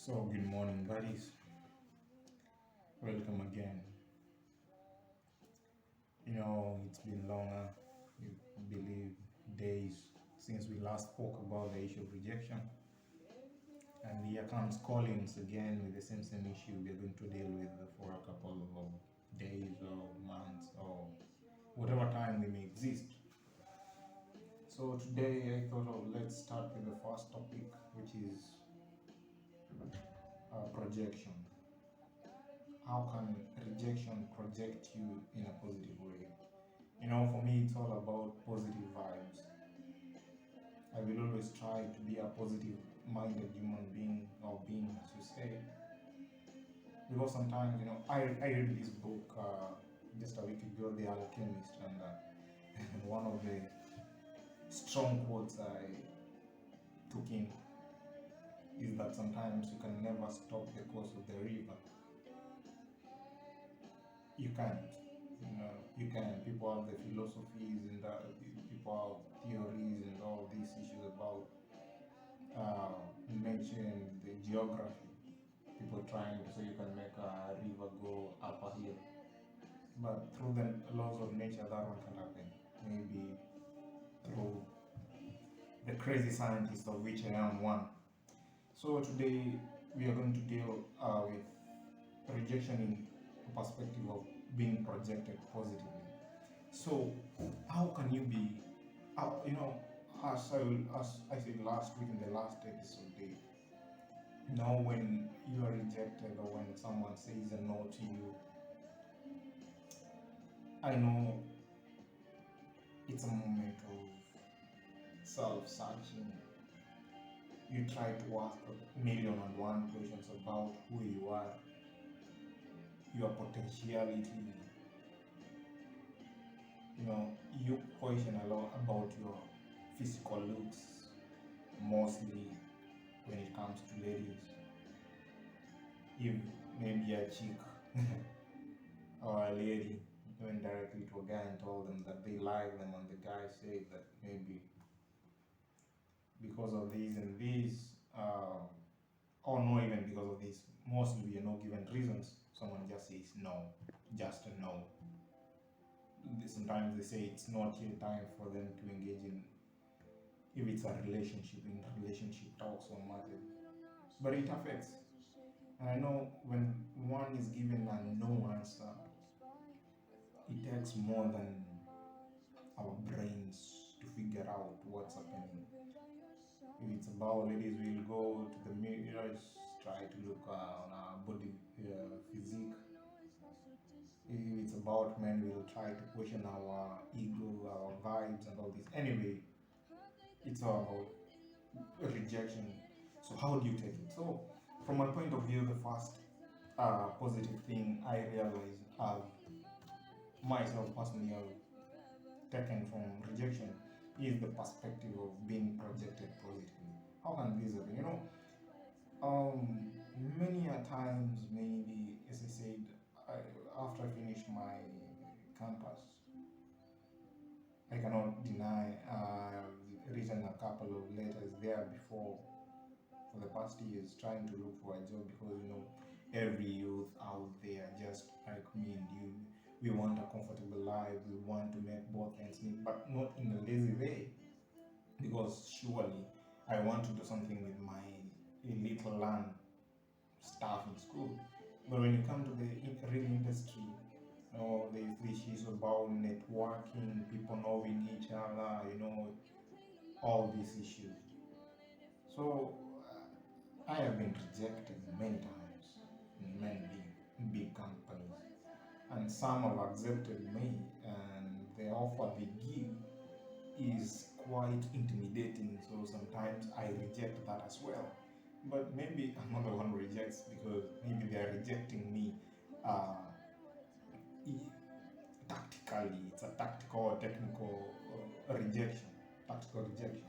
So, good morning, buddies. Welcome again. It's been longer, you believe, days since we last spoke about the issue of rejection. And here comes Collins again with the same issue we're going to deal with for a couple of days or months or whatever time we may exist. So, today I thought of let's start with the first topic, which is projection. How can rejection project you in a positive way? For me, it's all about positive vibes. I will always try to be a positive minded human being or being, as you say. Because sometimes, I read this book just a week ago, The Alchemist, and one of the strong quotes I took in is that sometimes you can never stop the course of the river. You can't. You can. People have the philosophies and people have theories and all these issues about nature and the geography. People trying to say you can make a river go up a hill, but through the laws of nature, that one can happen. Maybe through the crazy scientist of which I am one. So today we are going to deal with rejection in the perspective of being projected positively. So how can you be, as I said last week in the last episode, when you are rejected or when someone says a no to you, I know it's a moment of self-searching. You try to ask 1,000,001 questions about who you are, your potentiality. You question a lot about your physical looks, mostly when it comes to ladies. If maybe a chick or a lady went directly to a guy and told them that they like them, and the guy said that maybe because of these and these, or not even because of this, mostly given reasons, someone just says no, just a no. Sometimes they say it's not yet time for them to engage in, if it's a relationship, in relationship talks or matters, but it affects. And I know when one is given a no answer, it takes more than our brains to figure out what's happening. If it's about ladies, we'll go to the mirrors, try to look on our body physique. If it's about men, we'll try to question our ego, our vibes, and all this. Anyway, it's all about rejection. So how do you take it? So from my point of view, the first positive thing I realized myself personally have taken from rejection is the perspective of being projected positively. How can this happen? Many a times, maybe, as I said, after I finished my campus, I cannot deny I've written a couple of letters there before for the past years trying to look for a job, because every youth out there just like me and you, we want a comfortable life, we want to make both ends meet, but not in a lazy way, because surely I want to do something with my little learned stuff in school. But when you come to the real industry, there's this issue about networking, people knowing each other, all these issues. So I have been rejected many times in many big companies, and some have accepted me, and the offer they give is quite intimidating. So sometimes I reject that as well. But maybe I'm not the one who rejects, because maybe they are rejecting me tactically. It's a tactical or technical rejection, tactical rejection.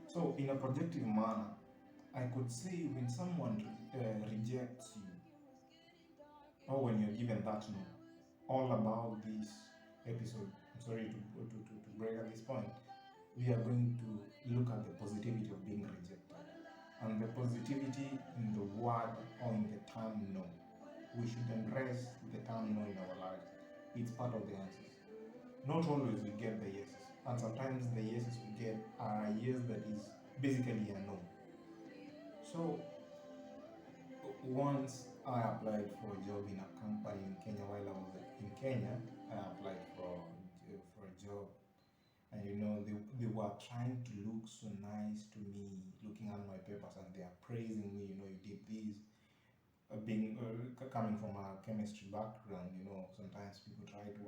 So in a projective manner, I could say when someone rejects you, or when you're given that no, all about this episode, I'm sorry to break at this point, we are going to look at the positivity of being rejected. And the positivity in the word or in the term no. We should embrace the term no in our lives. It's part of the answers. Not always we get the yeses, and sometimes the yeses we get are a yes that is basically a no. So once I applied for a job in a company in Kenya. While I was in Kenya, I applied for a job, and they were trying to look so nice to me, looking at my papers, and they are praising me. You did this. Coming from a chemistry background, sometimes people try to,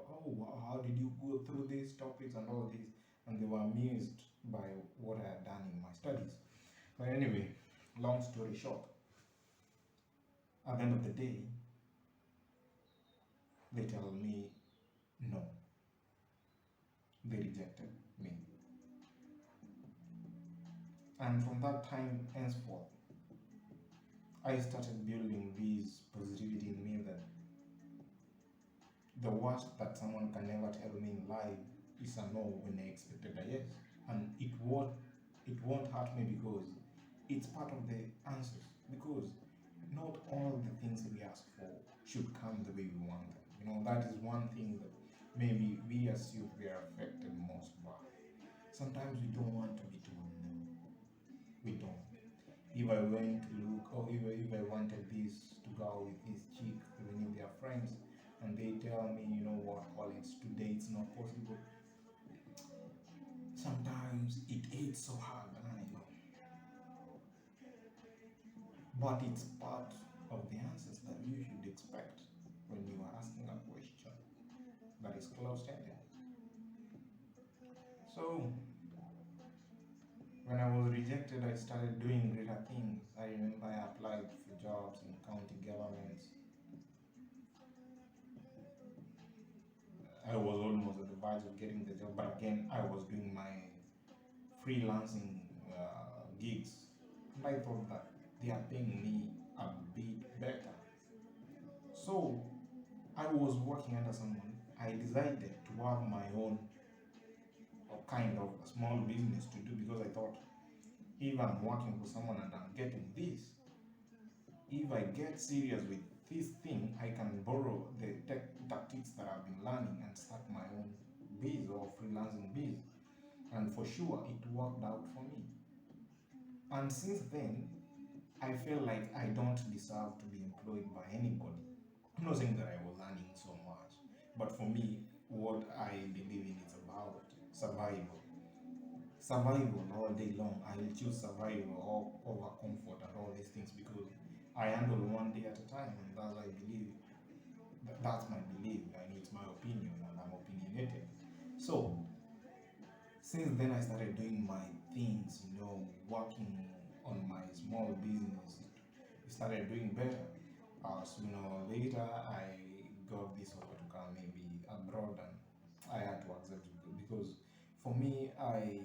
how did you go through these topics and all this, and they were amused by what I had done in my studies. But anyway, long story short, at the end of the day, they tell me no. They rejected me. And from that time henceforth, I started building this positivity in me that the worst that someone can ever tell me in life is a no when I expected a yes. And it won't hurt me because it's part of the answers. Because not all the things we ask for should come the way we want them. That is one thing that maybe we as youth we are affected most by. Sometimes we don't want to be told no. We don't. If I went to look, or if I wanted this to go with this chick, even if they are friends, and they tell me, Collins, today it's not possible. Sometimes it hits so hard, and I know. But it's part of the answers that you should expect when you are asking a question that is close-ended. So, when I was rejected, I started doing greater things. I remember I applied for jobs in county governments. I was almost at the verge of getting the job, but again, I was doing my freelancing gigs. And I thought that they are paying me a bit better. So, I was working under someone. I decided to have my own kind of a small business to do, because I thought, if I'm working for someone and I'm getting this, if I get serious with this thing, I can borrow the tactics that I've been learning and start my own biz or freelancing biz. And for sure, it worked out for me. And since then, I feel like I don't deserve to be employed by anybody. I'm not saying that I was earning so much, but for me, what I believe in is about survival. Survival all day long. I will choose survival over comfort and all these things, because I handle one day at a time, and that's I believe. That's my belief. I know it's my opinion, and I'm opinionated. So since then, I started doing my things. Working on my small business. It started doing better. Sooner or later, I got this offer to come maybe abroad, and I had to accept it, because for me, I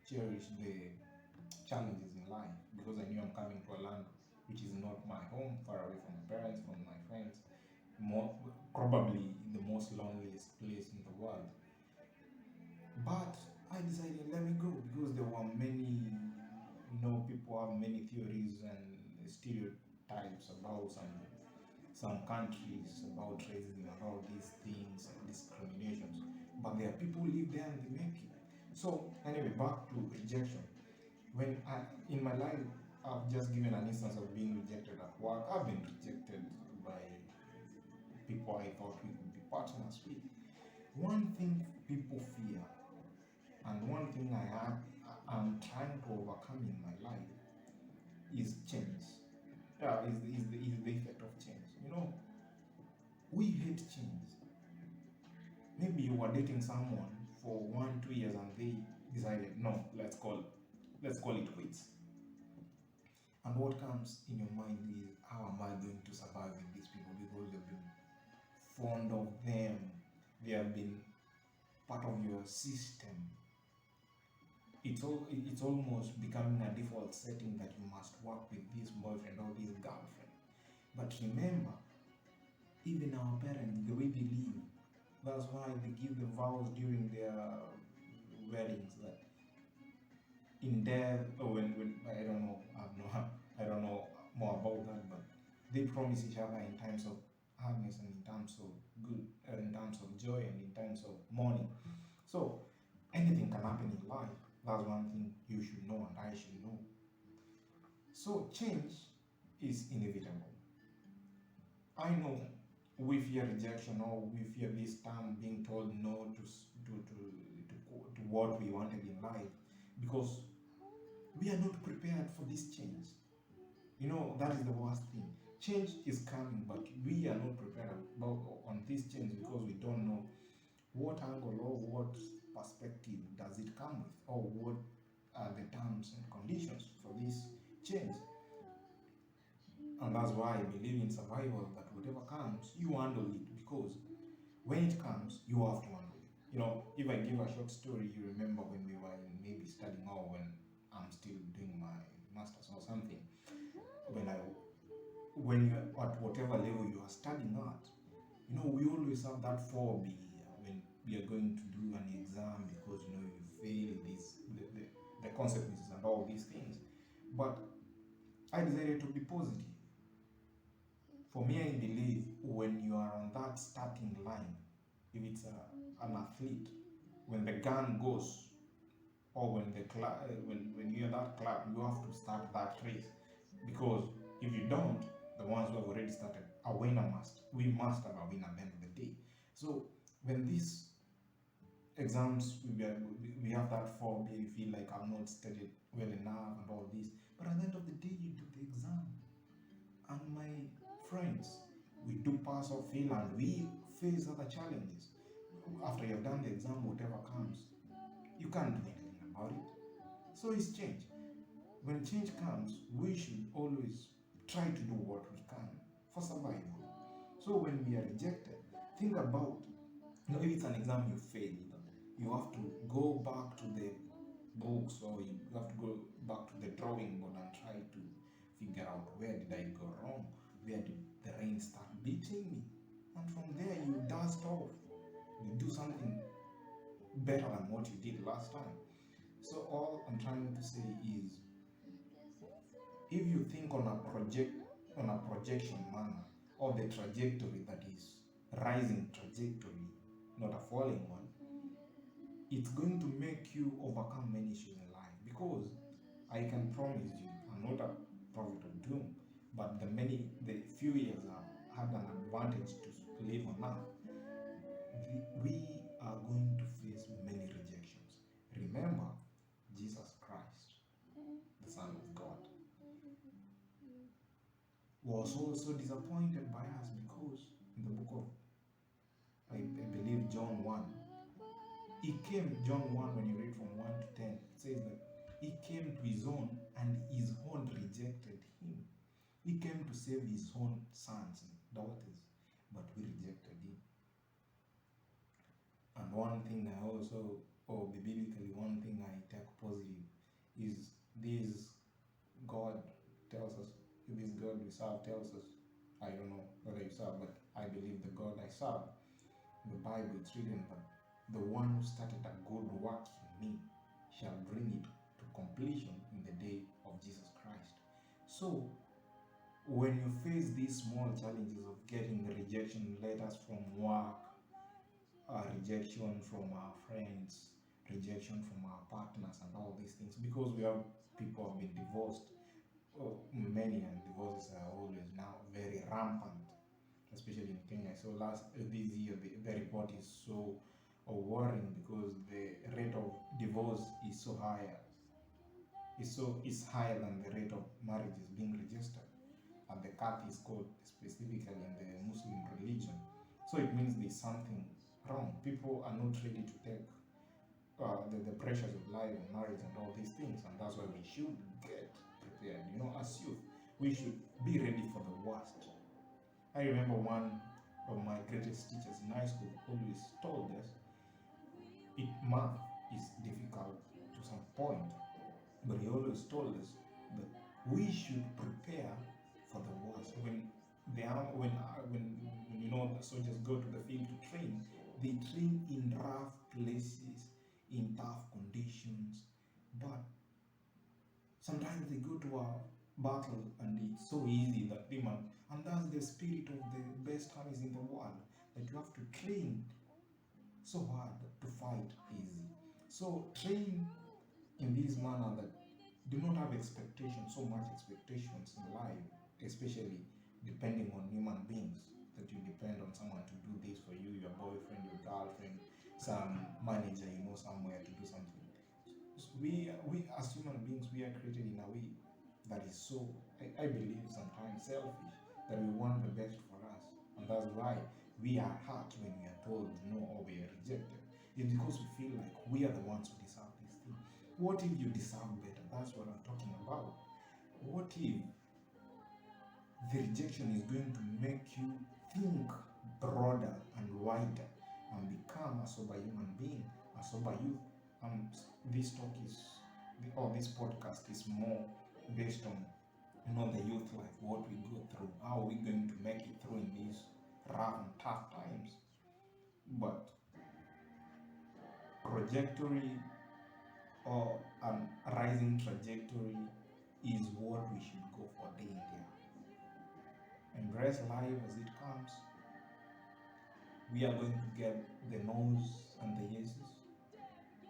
cherish the challenges in life, because I knew I'm coming to a land which is not my home, far away from my parents, from my friends, probably the most loneliest place in the world. But I decided, let me go, because there were many, people have many theories and stereotypes about some countries, about racism and all these things and discriminations. But there are people who live there and they make it. So anyway, back to rejection. When in my life, I've just given an instance of being rejected at work. I've been rejected by people I thought we could be partners with. One thing people fear, and one thing I'm trying to overcome in my life, is change. Is the effect of change. We hate change. Maybe you were dating someone for 1-2 years and they decided, no, let's call it quits. And what comes in your mind is, how am I going to survive with these people? Because you've been fond of them, they have been part of your system. It's almost becoming a default setting that you must work with this boyfriend or this girlfriend. But remember, even our parents, the way they live, that's why they give the vows during their weddings, that in death, or when I don't know, They promise each other in times of happiness and in times of good, in times of joy and in times of mourning. So anything can happen in life. That's one thing you should know and I should know. So change is inevitable. I know we fear rejection, or we fear this term being told no to what we wanted in life, because we are not prepared for this change. That is the worst thing. Change is coming, but we are not prepared on this change because we don't know what angle or what perspective does it come with, or what are the terms and conditions for this change. And that's why I believe in survival, that whatever comes, you handle it, because when it comes, you have to handle it. If I give a short story, you remember when we were maybe studying, or when I'm still doing my master's or something, when you're at whatever level you are studying at, we always have that phobia when we are going to do an exam, because you fail the consequences and all these things. But I decided to be positive. For me, I believe when you are on that starting line, if it's an athlete, when the gun goes, or when when you hear that clap, you have to start that race, because if you don't, the ones who have already started, we must have a winner at the end of the day. So when these exams, we have that phobia, you feel like I've not studied well enough and all this, but at the end of the day, you do the exam. And my friends, we do pass or fail, and we face other challenges. After you've done the exam, whatever comes, you can't do anything about it. So it's change. When change comes, we should always try to do what we can for survival. So when we are rejected, think about, if it's an exam you failed, you have to go back to the books, or you have to go back to the drawing board and try to figure out, where did I go wrong? Where did the rain start beating me? And from there you dust off. You do something better than what you did last time. So all I'm trying to say is, if you think on a projection manner, or the trajectory that is rising trajectory, not a falling one, it's going to make you overcome many issues in life. Because I can promise you, I'm not a prophet of doom, but the few years I've had an advantage to live on earth, we are going to face many rejections. Remember, Jesus Christ, the Son of God, was also disappointed by us, because in the book of, I believe, John 1, John 1, when you read from 1 to 10, it says that he came to his own, and his own rejected him. He came to save his own sons and daughters, but we rejected him. And one thing I also, or biblically, one thing I take positive is this: God tells us, this God we serve tells us, I don't know whether you serve, but I believe the God I serve, in the Bible it's written that the one who started a good work in me shall bring it to completion in the day of Jesus Christ. So when you face these small challenges of getting rejection letters from work, rejection from our friends, rejection from our partners, and all these things, because we have people who have been divorced, many, and divorces are always now very rampant, especially in Kenya. So this year the report is so worrying, because the rate of divorce is so higher. Is higher than the rate of marriages being registered, and the cut is called specifically in the Muslim religion. So it means there's something wrong. People are not ready to take the pressures of life and marriage and all these things, and that's why we should get prepared. As youth, we should be ready for the worst. I remember one of my greatest teachers in high school always told us, math is difficult to some point, but he always told us that we should prepare for the worst. When the soldiers go to the field to train, they train in rough places, in tough conditions, but sometimes they go to a battle, and it's so easy that demon, and that's the spirit of the best armies in the world, that you have to train so hard to fight easy. So train in this manner that do not have expectations, so much expectations in life, especially depending on human beings, that you depend on someone to do this for you, your boyfriend, your girlfriend, some manager, somewhere to do something. So we as human beings, we are created in a way that is so, I believe, sometimes selfish, that we want the best for us, and that's why we are hurt when we are told no or we are rejected. It's because we feel like we are the ones who deserve this thing. What if you deserve better? That's what I'm talking about. What if the rejection is going to make you think broader and wider and become a sober human being, a sober youth? This talk is, or this podcast is more based on the youth life, what we go through, how are we going to make it through in these rough and tough times. But trajectory, or a rising trajectory, is what we should go for day in day out. Embrace life as it comes. We are going to get the no's and the yeses,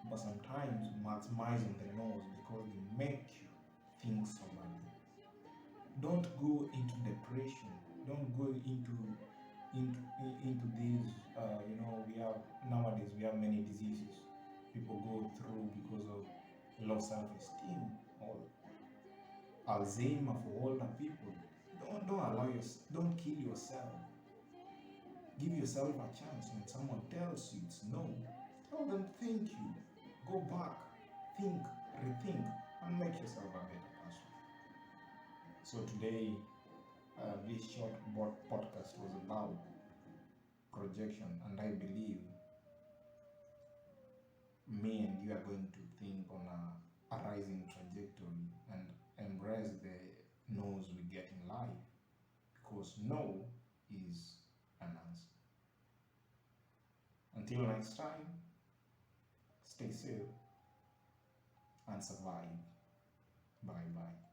but sometimes maximizing the no's because they make you think soberly. Don't go into depression. Don't go into these. We have many diseases people go through because of low self-esteem, or Alzheimer for older people. Don't kill yourself. Give yourself a chance. When someone tells you it's no, tell them thank you. Go back, think, rethink, and make yourself a better person. So today, this short podcast was about projection, and I believe me and you are going to think on a rising trajectory and embrace the no's we get in life, because no is an answer. Until next time, stay safe and survive. Bye bye.